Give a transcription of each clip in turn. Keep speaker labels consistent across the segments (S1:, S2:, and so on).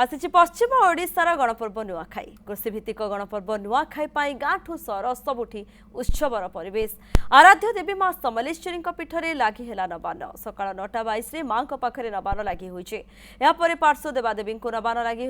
S1: आसी पश्चिम ओडिशार गणपर्व नुआखाई कृषिभित्तिक गणपर्व नुआखाई गाँठू सहर सबुठी उत्सवर परिवेश आराध्य देवी माँ समलेश्वरी पीठरे लगी है नवान्न सका 9:22 माँ पाखे नवान्न लगी होपर पार्श्व देवादेवी नवान्न लगी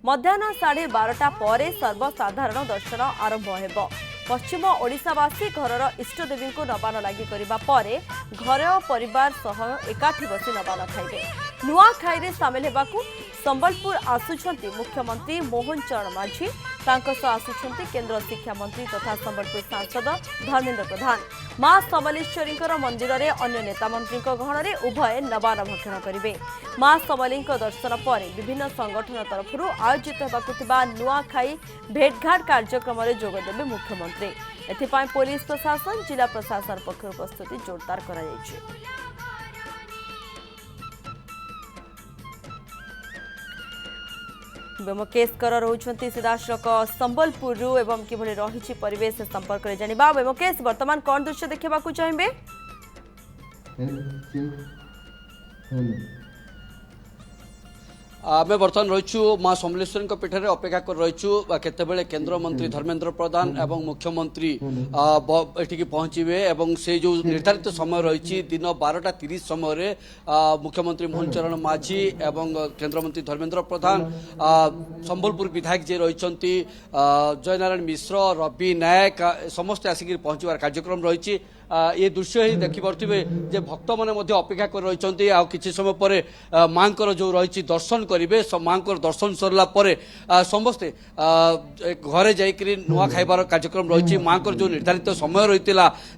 S1: मध्याह्न 12:30 पर सर्वसाधारण दर्शन आरंभ हो पश्चिम ओडिशावासी घरर इष्टदेवी को नवान्न लगी करने घर परिवार सह एकाठी बसी नवान्न खाइबे नुआखाई सामिल होगा संबलपुर आसुछंती मुख्यमंत्री मोहन चरण माझी आसुछंती केंद्र शिक्षा मंत्री तथा संबलपुर सांसद धर्मेंद्र प्रधान माँ समलेश्वरी मंदिर में अन्य नेता मंत्री गहण में उभय नवान्न भक्षण करेंगे माँ समली दर्शन पर विभिन्न संगठन तरफ आयोजित होगा नुआखाई भेटघाट कार्यक्रम में जोगदेवे मुख्यमंत्री एथिपाई पुलिस प्रशासन जिला प्रशासन पक्षर प्रस्तुति जोरदार कर बेमकेशकर रोचंती सीधासख संबलपुर एवं किभली रही परिवेश संपर्क में जानिबा बेमकेश वर्तमान कौन दृश्य देखा चाहिए
S2: आमे बर्तमान रहीचु माँ समलेश्वरी पीठरे अपेक्षा कर रहीचु केतेबेले केंद्र मंत्री धर्मेंद्र प्रधान एवं मुख्यमंत्री एठिकी पहुंचीबे एवं से जो निर्धारित समय रही दिन 12:30 समय मुख्यमंत्री मोहन चरण माझी एवं केंद्र मंत्री धर्मेंद्र प्रधान संबलपुर विधायक जे रही जयनारायण मिश्र रवि नायक समस्त आसिक पहुंचबार कार्यक्रम रही ये दृश्य ही देखिपे जे भक्त मैंने अपेक्षा कर रही कि समय पर माँ जो रही दर्शन करेंगे माँ दर्शन सरला समस्ते घरे जाकरी नुआ खाइबार कार्यक्रम रही माँ जो निर्धारित समय रही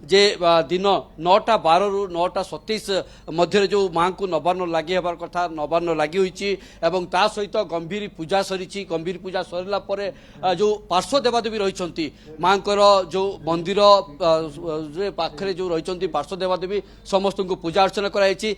S2: जे दिन 9:12 रु 9:27 मध्य जो माँ को नवान्न लगी हबार कथा नवान्न लगी हुई सहित गंभीर पूजा सरी गंभीर पूजा सरला जो पार्श्व देवादेवी रही माँ जो मंदिर पाखरे जो रही पार्श्व देवादेवी समस्त को पूजा अर्चना कराई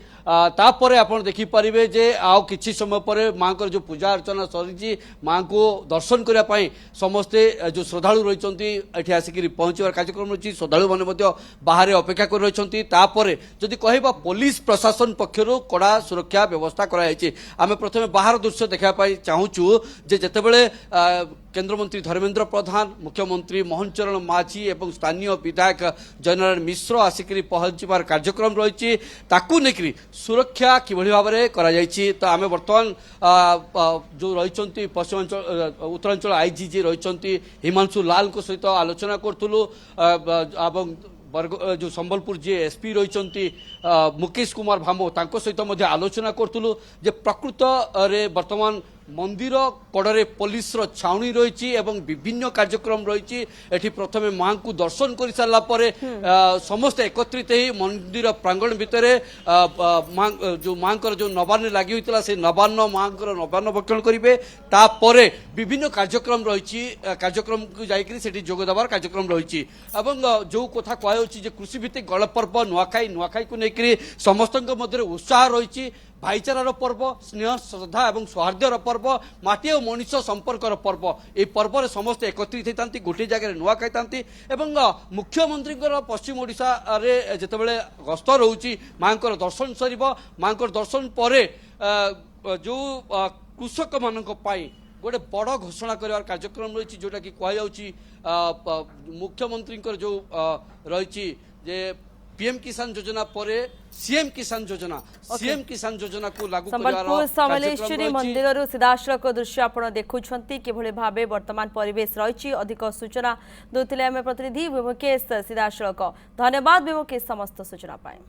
S2: तापर आप देखिपारे जे आउ किछि समय पर माँ जो पूजा अर्चना सरी माँ को दर्शन करने समस्ते जो श्रद्धालु रही आसिक पहुंचार कार्यक्रम रही श्रद्धालु मैंने बाहर अपेक्षा कर रही जदि कहबा पुलिस प्रशासन पक्षर कड़ा सुरक्षा व्यवस्था कराई आम प्रथम बाहर दृश्य देखापी चाहूँ जे जितेबले केंद्र मंत्री धर्मेंद्र प्रधान मुख्यमंत्री मोहन चरण माझी एवं स्थानीय विधायक जयनारायण मिश्र आसिक पहुंचार कार्यक्रम रही लेकिन सुरक्षा किभली भाव में तो आम बर्तमान जो रही पश्चिमांचल उत्तरांचल आईजी जी रही हिमांशु लाल सहित आलोचना करूँ जो संबलपुर जी एसपी रही मुकेश कुमार भामो सहित आलोचना करूँ जे प्रकृत रे वर्तमान मंदिर कड़े पुलिस छाउनी रही विभिन्न कार्यक्रम रही प्रथम माँ को दर्शन कर सारापर समस्त एकत्रित ही मंदिर प्रांगण भितर जो माँ जो नवान्न लगी होता से नवान्न माँ नवान्न भक्षण करेंगे तापर विभिन्न कार्यक्रम रही कार्यक्रम को जाकरी जोगदेवार कार्यक्रम रही जो कथा कहुच्छी कृषि भित्तिक गणपर्व नुआखाई को लेकर समस्त उत्साह रही भाईचारार पर्व स्नेह श्रद्धा और सौहार्दर पर्व माटी और मनीष संपर्कर पर्व ये पर्व में समस्त एकत्रित होती गोटे जगह नुआ खाई मुख्यमंत्री पश्चिम ओडिशा रे जितेबाला गस्त रोची माँ दर्शन सर माँ दर्शन पर जो कृषक मान गोटे बड़ घोषणा कर कार्यक्रम रही जोटा कि कह मुख्यमंत्री जो रही पीएम किसान योजना पर सीएम किसान योजना को लागू
S1: संबलपुर समलेश्वरी मंदिर सीधासख दृश्य आप देखुंट किभली भाव वर्तमान परिवेश रही अधिक सूचना दूसरे प्रतिनिधि विमुकेश सीधासख धन्यवाद विमुकेश समस्त सूचना पाए।